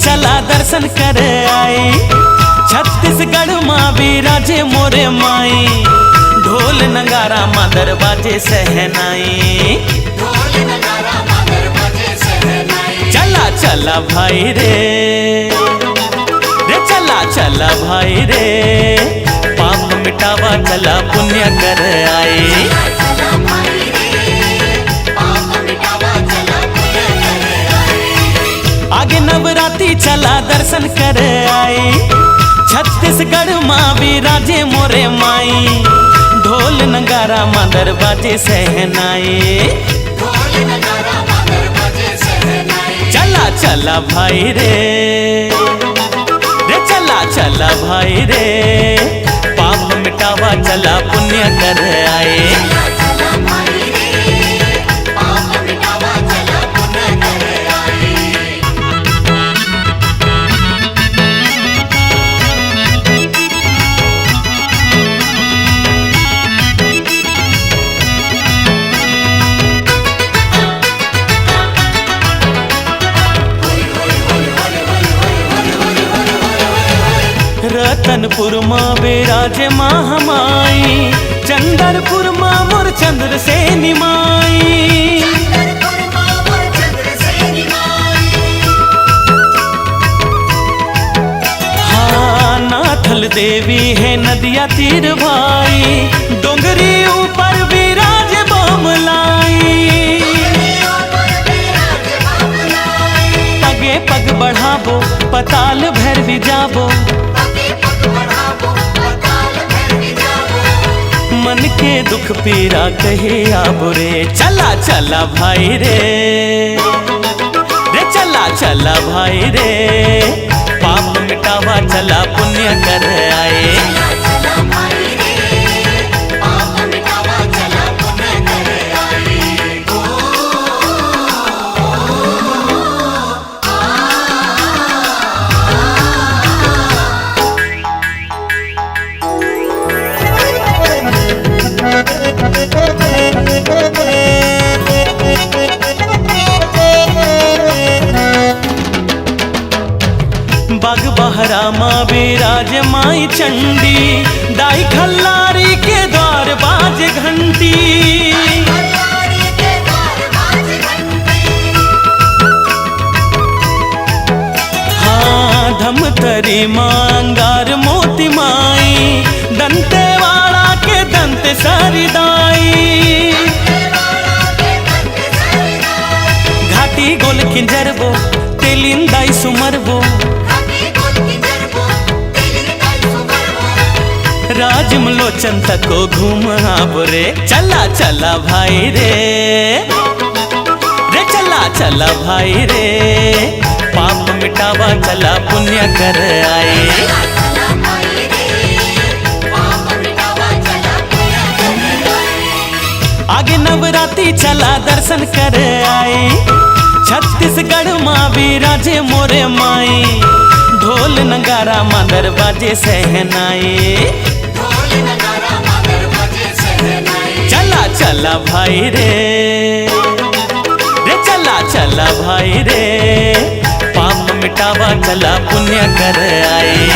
चला दर्शन कर आई। छत्तीसगढ़ माँ विराजे मोरे माई, ढोल नगारा मादर बाजे सहनाई। चला चला भाई रे, चला चला भाई रे, पाप मिटावा चला पुण्य कर आई। आगे नवरात्रि चला दर्शन कर आई। छत्तीसगढ़ माँ विराजे मोरे माई, ढोल नगारा मादर बाजे सहनाई। चला चला भाई रे, चला चला भाई रे, पाप मिटावा चला पुण्य कर आए। रतनपुर माँ विराजे महामाई, चंदरपुर माँ मोर चंद्र सेनी माई। हाँ नाथल देवी है नदिया तीर भाई, डोंगरी ऊपर विराजे बमलाई। पगे पग बढ़ाबो पताल भैरवी जाबो, मन के दुख पीरा कहे आबो रे। चला चला भाई रे, चला चला भाई रे, पाप मिटावा चला पुण्य कर आए। बाग बहरा माँ विराज माई चंडी, दाई खल्लारी के द्वार बाज घंटी। हाँ धमतरी माँ अंगार मोती माई, दंतेवाड़ा के दंत सरिदाई। घाटी गोल किंजरबो तेलिंदाई सुमरबो, राजमलोचन तको घूम आबो रे। चला चला भाई रे, चला चला भाई रे, पाप मिटावा चला पुण्य कर आए। आगे नवरात्रि चला दर्शन कर आई। छत्तीसगढ़ माँ विराजे मोरे माई, ढोल नगारा मादर बाजे सहनाई। चला चला भाई रे, चला चला भाई रे, पाप मिटावा चला पुण्य कर आए।